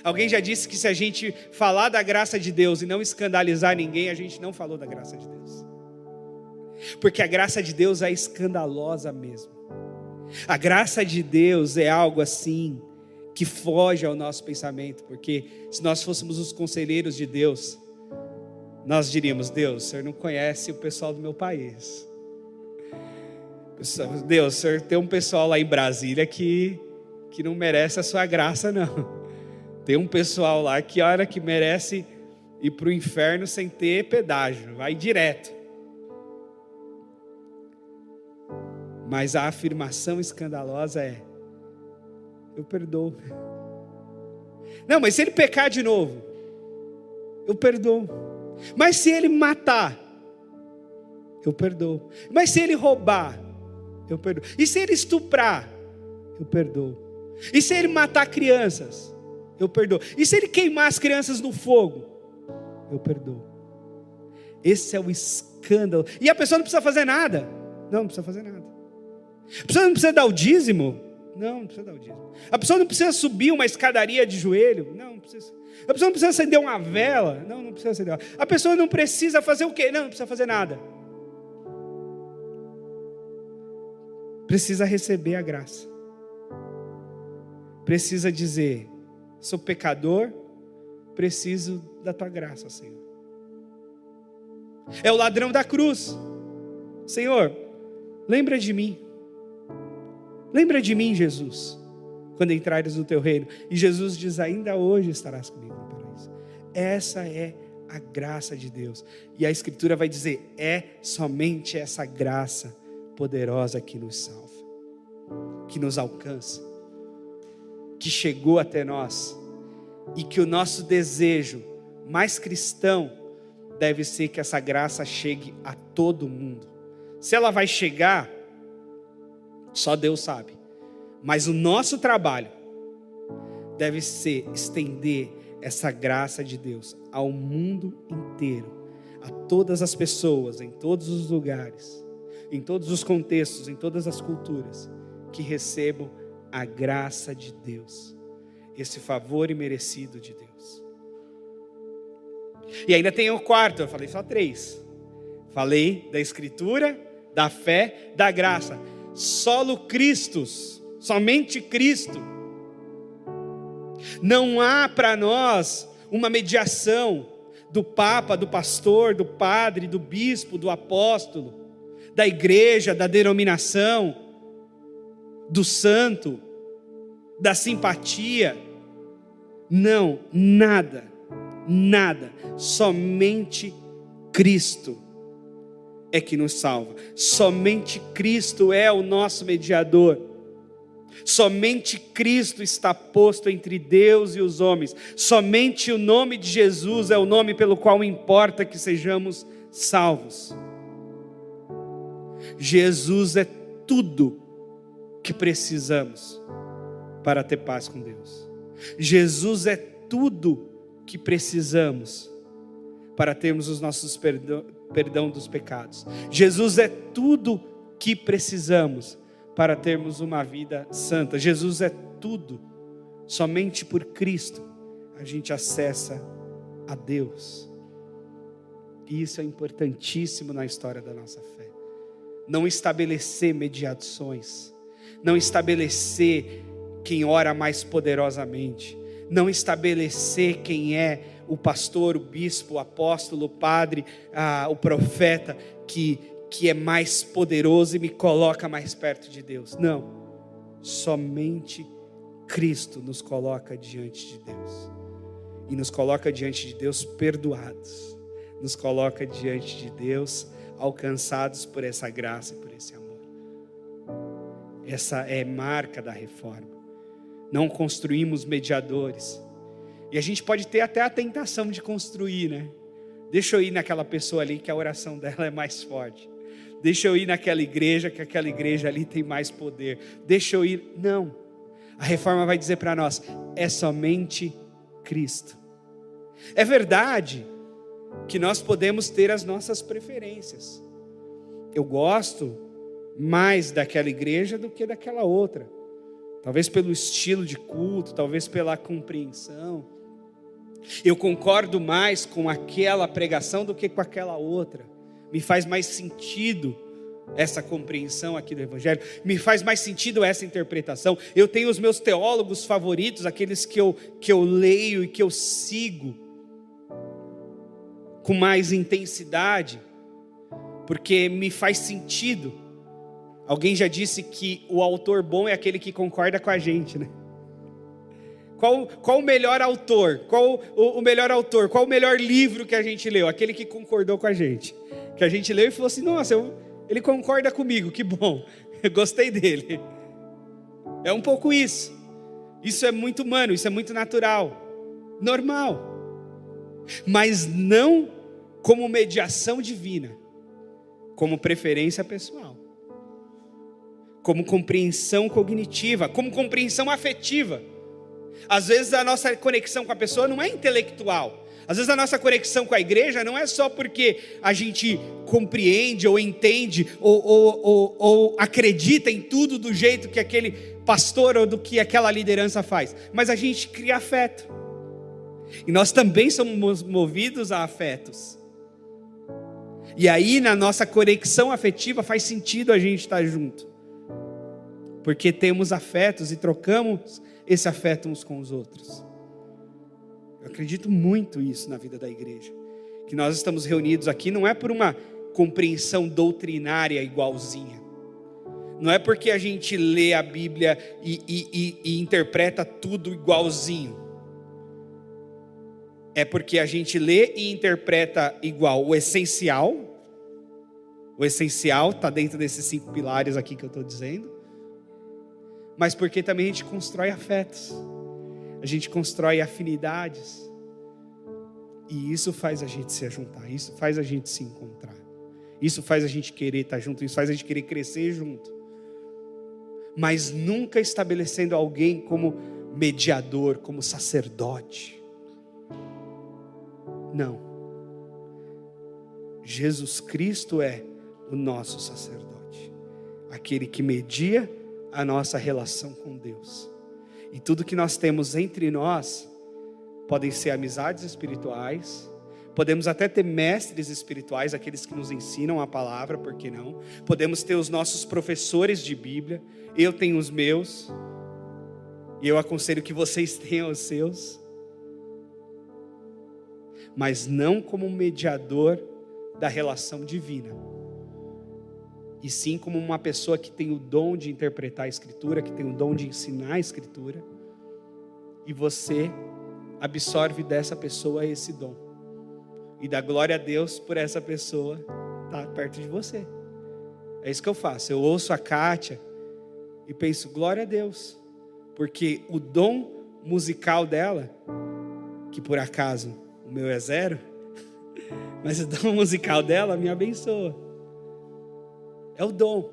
Speaker 1: Alguém já disse que se a gente falar da graça de Deus e não escandalizar ninguém, a gente não falou da graça de Deus. Porque a graça de Deus é escandalosa mesmo. A graça de Deus é algo assim que foge ao nosso pensamento. Porque se nós fôssemos os conselheiros de Deus, nós diríamos, Deus, o Senhor não conhece o pessoal do meu país. Deus, o Senhor tem um pessoal lá em Brasília que não merece a sua graça, não. Tem um pessoal lá que merece ir para o inferno sem ter pedágio, vai direto. Mas a afirmação escandalosa é, eu perdoo. Não, mas se ele pecar de novo, eu perdoo. Mas se ele matar, eu perdoo. Mas se ele roubar, eu perdoo. E se ele estuprar, eu perdoo. E se ele matar crianças, eu perdoo. E se ele queimar as crianças no fogo, eu perdoo. Esse é o escândalo. E a pessoa não precisa fazer nada. Não precisa fazer nada. A pessoa não precisa dar o dízimo. Não precisa dar o dízimo. A pessoa não precisa subir uma escadaria de joelho. Não precisa. A pessoa não precisa acender uma vela. Não precisa acender uma vela. A pessoa não precisa fazer o quê? Não precisa fazer nada. Precisa receber a graça. Precisa dizer: sou pecador, preciso da tua graça, Senhor. É o ladrão da cruz. Senhor, lembra de mim. Lembra de mim, Jesus, quando entrares no teu reino. E Jesus diz: ainda hoje estarás comigo no paraíso. Essa é a graça de Deus. E a Escritura vai dizer: é somente essa graça poderosa que nos salva, que nos alcança, que chegou até nós, e que o nosso desejo mais cristão deve ser que essa graça chegue a todo mundo. Se ela vai chegar, só Deus sabe. Mas o nosso trabalho deve ser estender essa graça de Deus ao mundo inteiro, a todas as pessoas, em todos os lugares, em todos os contextos, em todas as culturas, que recebam a graça de Deus, esse favor imerecido de Deus. E ainda tem o quarto, eu falei só 3. Falei da Escritura, da fé, da graça. Solo Christus, somente Cristo. Não há para nós uma mediação do Papa, do pastor, do padre, do bispo, do apóstolo, da igreja, da denominação, do santo, da simpatia. Não, nada, somente Cristo é que nos salva. Somente Cristo é o nosso mediador. Somente Cristo está posto entre Deus e os homens. Somente o nome de Jesus é o nome pelo qual importa que sejamos salvos. Jesus é tudo que precisamos para ter paz com Deus. Jesus é tudo que precisamos para termos os nossos perdão dos pecados. Jesus é tudo que precisamos para termos uma vida santa. Jesus é tudo. Somente por Cristo a gente acessa a Deus. E isso é importantíssimo na história da nossa fé. Não estabelecer mediações, não estabelecer quem ora mais poderosamente, não estabelecer quem é o pastor, o bispo, o apóstolo, o padre, o profeta que é mais poderoso e me coloca mais perto de Deus. Não, somente Cristo nos coloca diante de Deus, e nos coloca diante de Deus perdoados, nos coloca diante de Deus alcançados por essa graça e por esse amor. Essa é marca da reforma. Não construímos mediadores, e a gente pode ter até a tentação de construir, né? Deixa eu ir naquela pessoa ali que a oração dela é mais forte. Deixa eu ir naquela igreja que aquela igreja ali tem mais poder. Deixa eu ir. Não. A reforma vai dizer para nós: é somente Cristo. É verdade que nós podemos ter as nossas preferências. Eu gosto mais daquela igreja do que daquela outra. Talvez pelo estilo de culto, talvez pela compreensão. Eu concordo mais com aquela pregação do que com aquela outra. Me faz mais sentido essa compreensão aqui do Evangelho. Me faz mais sentido essa interpretação. Eu tenho os meus teólogos favoritos, aqueles que eu leio e que eu sigo com mais intensidade, porque me faz sentido. Alguém já disse que o autor bom é aquele que concorda com a gente, né? Qual o melhor autor? Qual o melhor autor? Qual o melhor livro que a gente leu? Aquele que concordou com a gente. Que a gente leu e falou assim: nossa, ele concorda comigo, que bom. Eu gostei dele. É um pouco isso. Isso é muito humano, isso é muito natural, normal. Mas não como mediação divina, como preferência pessoal, como compreensão cognitiva, como compreensão afetiva. Às vezes a nossa conexão com a pessoa não é intelectual. Às vezes a nossa conexão com a igreja não é só porque a gente compreende ou entende ou acredita em tudo do jeito que aquele pastor ou do que aquela liderança faz, mas a gente cria afeto. E nós também somos movidos a afetos. E aí na nossa conexão afetiva faz sentido a gente estar junto, porque temos afetos e trocamos esse afeto uns com os outros. Eu acredito muito isso na vida da igreja, que nós estamos reunidos aqui não é por uma compreensão doutrinária igualzinha, não é porque a gente lê a Bíblia e interpreta tudo igualzinho, é porque a gente lê e interpreta igual o essencial está dentro desses 5 pilares aqui que eu estou dizendo, mas porque também a gente constrói afetos, a gente constrói afinidades, e isso faz a gente se ajuntar, isso faz a gente se encontrar, isso faz a gente querer estar junto, isso faz a gente querer crescer junto, mas nunca estabelecendo alguém como mediador, como sacerdote. Não. Jesus Cristo é o nosso sacerdote, aquele que media a nossa relação com Deus. E tudo que nós temos entre nós podem ser amizades espirituais, podemos até ter mestres espirituais, aqueles que nos ensinam a palavra, por que não? Podemos ter os nossos professores de Bíblia, eu tenho os meus, e eu aconselho que vocês tenham os seus, mas não como mediador da relação divina, e sim como uma pessoa que tem o dom de interpretar a Escritura, que tem o dom de ensinar a Escritura, e você absorve dessa pessoa esse dom, e dá glória a Deus por essa pessoa estar perto de você. É isso que eu faço, eu ouço a Kátia e penso, glória a Deus, porque o dom musical dela, que por acaso o meu é 0, mas o dom musical dela me abençoa. É o dom.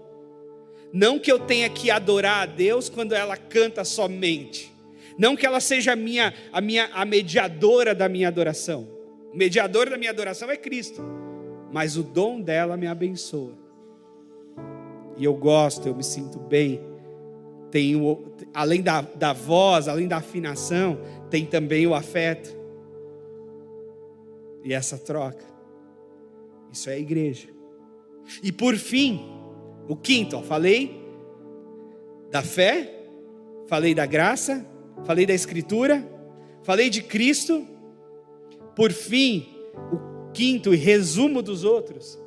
Speaker 1: Não que eu tenha que adorar a Deus quando ela canta somente. Não que ela seja a mediadora da minha adoração. O mediador da minha adoração é Cristo. Mas o dom dela me abençoa. E eu gosto, eu me sinto bem. Além da voz, além da afinação, tem também o afeto. E essa troca. Isso é a igreja. E por fim, o quinto, falei da fé, falei da graça, falei da Escritura, falei de Cristo. Por fim, o quinto e resumo dos outros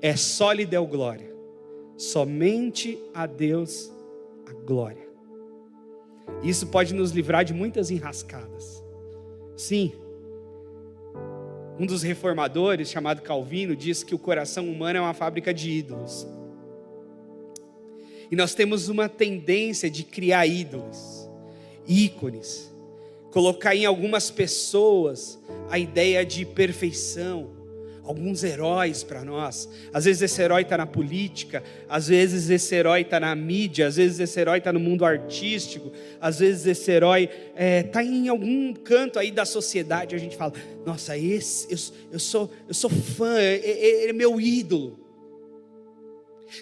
Speaker 1: é só lhe deu glória. Somente a Deus a glória. Isso pode nos livrar de muitas enrascadas. Sim. Um dos reformadores, chamado Calvino, diz que o coração humano é uma fábrica de ídolos. E nós temos uma tendência de criar ídolos, ícones, colocar em algumas pessoas a ideia de perfeição, alguns heróis para nós. Às vezes esse herói está na política, às vezes esse herói está na mídia, às vezes esse herói está no mundo artístico, às vezes esse herói está em algum canto aí da sociedade. A gente fala, nossa, eu sou fã, ele é meu ídolo.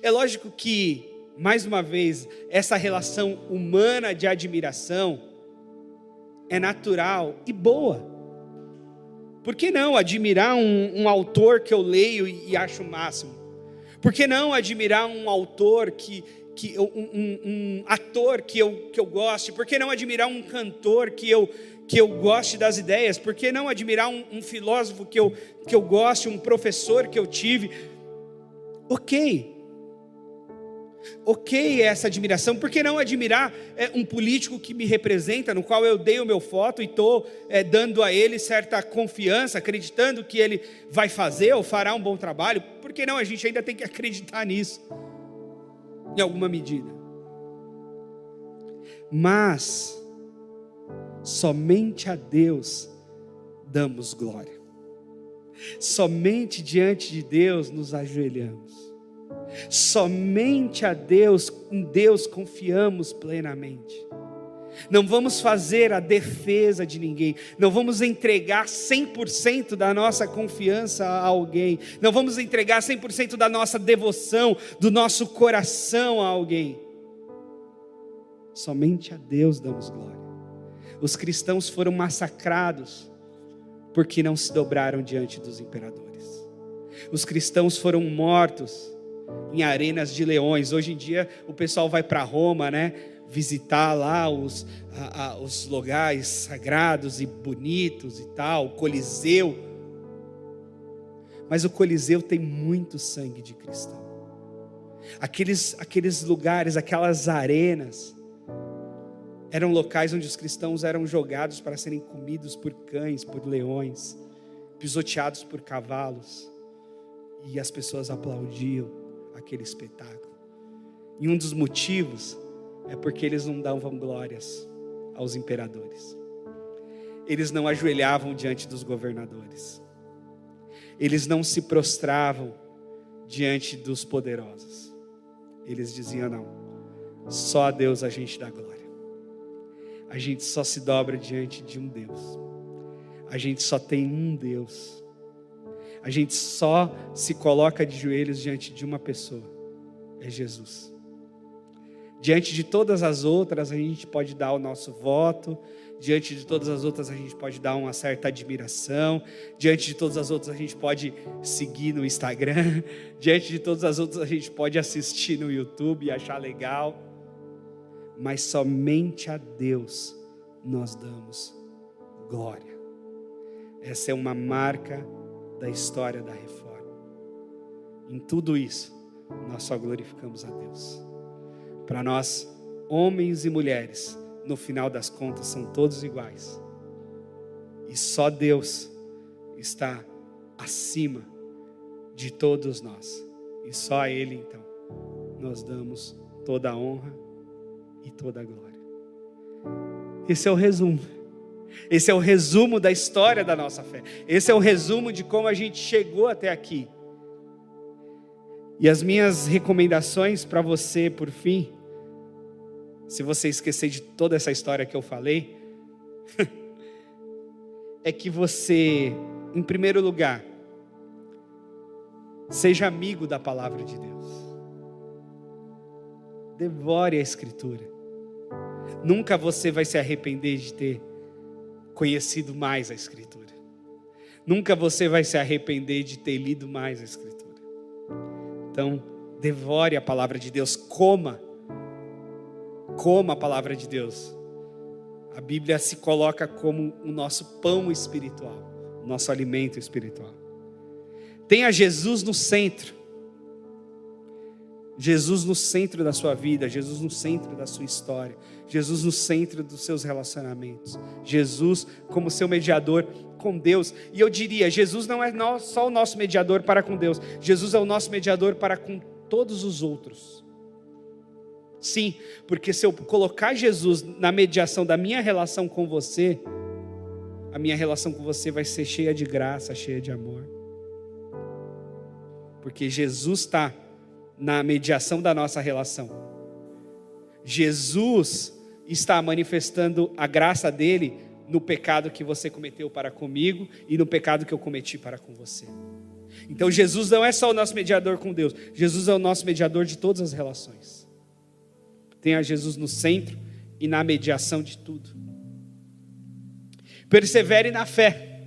Speaker 1: É lógico que, mais uma vez, essa relação humana de admiração é natural e boa. Por que não admirar um autor que eu leio e acho o máximo? Por que não admirar um autor, um ator que eu goste? Por que não admirar um cantor que eu goste das ideias? Por que não admirar um filósofo que eu goste, um professor que eu tive? Ok essa admiração. Por que não admirar um político que me representa, no qual eu dei o meu voto e estou dando a ele certa confiança, acreditando que ele vai fazer ou fará um bom trabalho? Por que não? A gente ainda tem que acreditar nisso, em alguma medida. Mas Somente a Deus damos glória. Somente diante de Deus nos ajoelhamos. Somente em Deus confiamos plenamente. Não vamos fazer a defesa de ninguém. Não vamos entregar 100% da nossa confiança a alguém. Não vamos entregar 100% da nossa devoção, do nosso coração a alguém. Somente a Deus damos glória. Os cristãos foram massacrados porque não se dobraram diante dos imperadores. Os cristãos foram mortos em arenas de leões. Hoje em dia o pessoal vai para Roma, né? Visitar lá os lugares sagrados e bonitos e tal, o Coliseu. Mas o Coliseu tem muito sangue de cristão. Aqueles lugares, aquelas arenas, eram locais onde os cristãos eram jogados para serem comidos por cães, por leões, pisoteados por cavalos. E as pessoas aplaudiam aquele espetáculo. E um dos motivos é porque eles não davam glórias aos imperadores. Eles não ajoelhavam diante dos governadores. Eles não se prostravam diante dos poderosos. Eles diziam: não, só a Deus a gente dá glória. A gente só se dobra diante de um Deus. A gente só tem um Deus. A gente só se coloca de joelhos diante de uma pessoa. É Jesus. Diante de todas as outras, a gente pode dar o nosso voto. Diante de todas as outras, a gente pode dar uma certa admiração. Diante de todas as outras, a gente pode seguir no Instagram. Diante de todas as outras, a gente pode assistir no YouTube e achar legal. Mas somente a Deus nós damos glória. Essa é uma marca da história da reforma. Em tudo isso, nós só glorificamos a Deus. Para nós, homens e mulheres, no final das contas, são todos iguais. E só Deus está acima de todos nós. E só a Ele, então, nós damos toda a honra e toda a glória. Esse é o resumo. Esse é o resumo da história da nossa fé. Esse é o resumo de como a gente chegou até aqui. E as minhas recomendações para você, por fim, se você esquecer de toda essa história que eu falei, é que você, em primeiro lugar, seja amigo da palavra de Deus. Devore a Escritura. Nunca você vai se arrepender de ter conhecido mais a Escritura. Nunca você vai se arrepender de ter lido mais a Escritura. Então, devore a palavra de Deus, coma a palavra de Deus. A Bíblia se coloca como o nosso pão espiritual, o nosso alimento espiritual. Tenha Jesus no centro. Jesus no centro da sua vida, Jesus no centro da sua história, Jesus no centro dos seus relacionamentos, Jesus como seu mediador com Deus. E eu diria, Jesus não é só o nosso mediador para com Deus, Jesus é o nosso mediador para com todos os outros. Sim, porque se eu colocar Jesus na mediação da minha relação com você, a minha relação com você vai ser cheia de graça, cheia de amor. Porque Jesus está na mediação da nossa relação. Jesus está manifestando a graça dele no pecado que você cometeu para comigo e no pecado que eu cometi para com você. Então Jesus não é só o nosso mediador com Deus, Jesus é o nosso mediador de todas as relações. Tenha Jesus no centro e na mediação de tudo. Persevere na fé.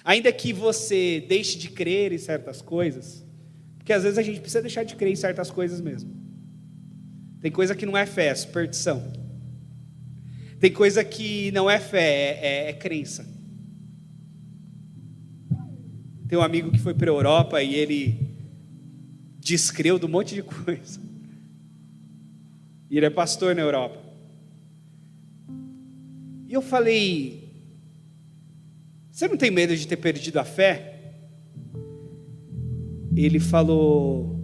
Speaker 1: Ainda que você deixe de crer em certas coisas, porque às vezes a gente precisa deixar de crer em certas coisas mesmo. Tem coisa que não é fé, é superstição. Tem coisa que não é fé, é crença. Tem um amigo que foi para a Europa e ele descreu de um monte de coisa. E ele é pastor na Europa. E eu falei: você não tem medo de ter perdido a fé? Ele falou: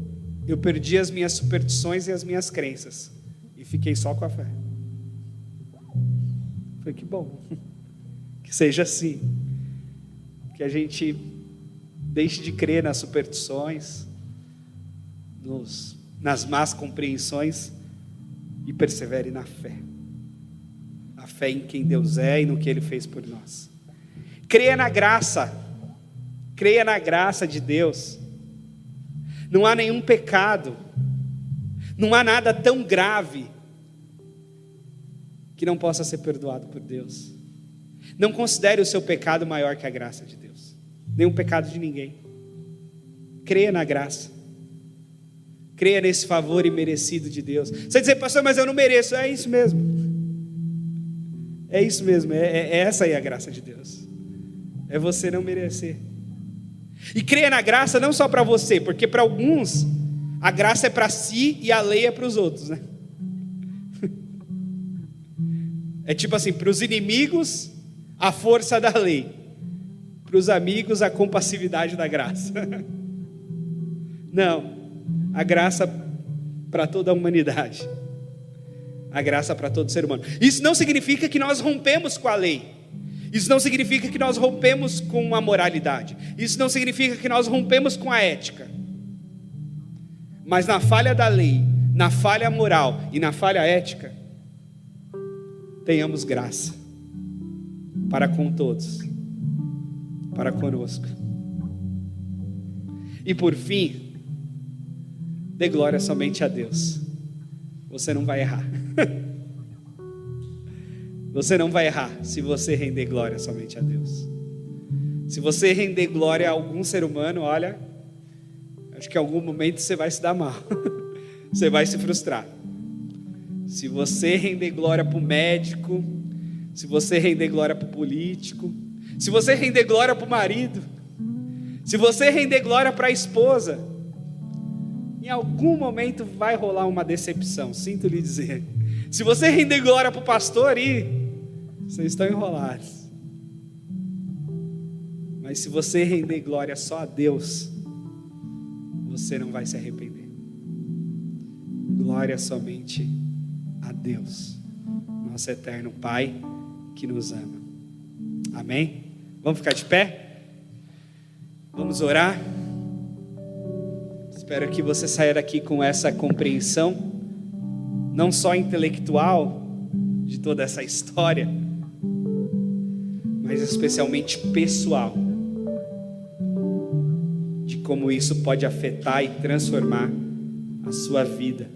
Speaker 1: eu perdi as minhas superstições e as minhas crenças e fiquei só com a fé. Foi que bom. Que seja assim. Que a gente deixe de crer nas superstições, nas más compreensões e persevere na fé. A fé em quem Deus é e no que Ele fez por nós. Creia na graça. Creia na graça de Deus. Não há nenhum pecado. Não há nada tão grave que não possa ser perdoado por Deus. Não considere o seu pecado maior que a graça de Deus. Nenhum pecado de ninguém. Creia na graça. Creia nesse favor imerecido de Deus. Você dizer, pastor, mas eu não mereço. É isso mesmo. É isso mesmo. Essa aí a graça de Deus. É você não merecer. E creia na graça não só para você, porque para alguns a graça é para si e a lei é para os outros, né? É tipo assim, para os inimigos a força da lei, para os amigos a compassividade da graça. Não, a graça para toda a humanidade, a graça para todo ser humano. Isso não significa que nós rompemos com a lei. Isso não significa que nós rompemos com a moralidade. Isso não significa que nós rompemos com a ética. Mas na falha da lei, na falha moral e na falha ética, tenhamos graça para com todos, para conosco. E por fim, dê glória somente a Deus. Você não vai errar. Você não vai errar se você render glória somente a Deus. Se você render glória a algum ser humano, olha, acho que em algum momento você vai se dar mal. Você vai se frustrar. Se você render glória para o médico, se você render glória para o político, se você render glória para o marido, se você render glória para a esposa, em algum momento vai rolar uma decepção, sinto lhe dizer. Se você render glória para o pastor, vocês estão enrolados. Mas se você render glória só a Deus, você não vai se arrepender. Glória somente a Deus, nosso eterno Pai que nos ama. Amém? Vamos ficar de pé? Vamos orar? Espero que você saia daqui com essa compreensão, não só intelectual de toda essa história, mas especialmente pessoal, de como isso pode afetar e transformar a sua vida,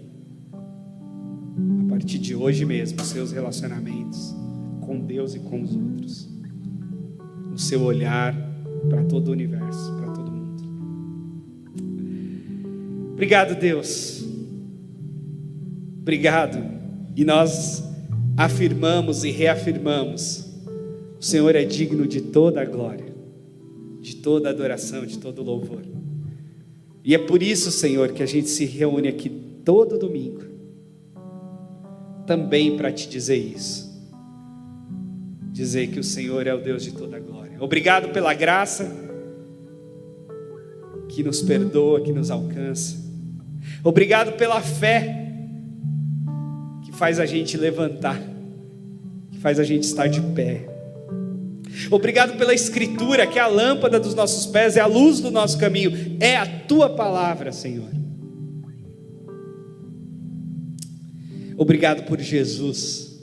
Speaker 1: a partir de hoje mesmo, os seus relacionamentos com Deus e com os outros, o seu olhar para todo o universo, para todo mundo. Obrigado, Deus. Obrigado. E nós afirmamos e reafirmamos: o Senhor é digno de toda a glória, de toda a adoração, de todo o louvor. E é por isso, Senhor, que a gente se reúne aqui todo domingo, também para te dizer isso. Dizer que o Senhor é o Deus de toda a glória. Obrigado pela graça que nos perdoa, que nos alcança. Obrigado pela fé que faz a gente levantar, que faz a gente estar de pé. Obrigado pela Escritura, que é a lâmpada dos nossos pés, é a luz do nosso caminho, é a Tua palavra, Senhor. Obrigado por Jesus,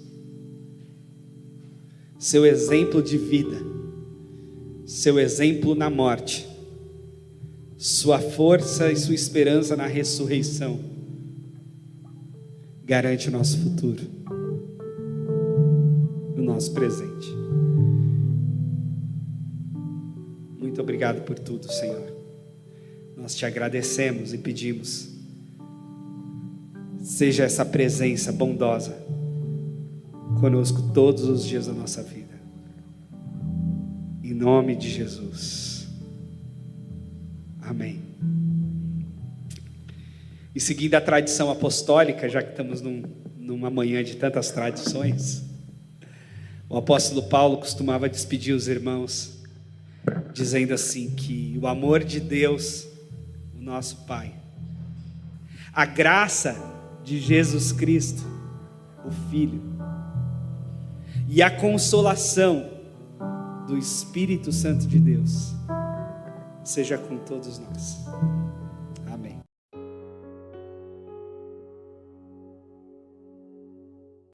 Speaker 1: seu exemplo de vida, seu exemplo na morte, sua força e sua esperança na ressurreição, garante o nosso futuro, o nosso presente. Muito obrigado por tudo, Senhor. Nós te agradecemos e pedimos, seja essa presença bondosa conosco todos os dias da nossa vida. Em nome de Jesus. Amém. E seguindo a tradição apostólica, já que estamos numa manhã de tantas tradições, o apóstolo Paulo costumava despedir os irmãos dizendo assim, que o amor de Deus, o nosso Pai, a graça de Jesus Cristo, o Filho, e a consolação do Espírito Santo de Deus seja com todos nós.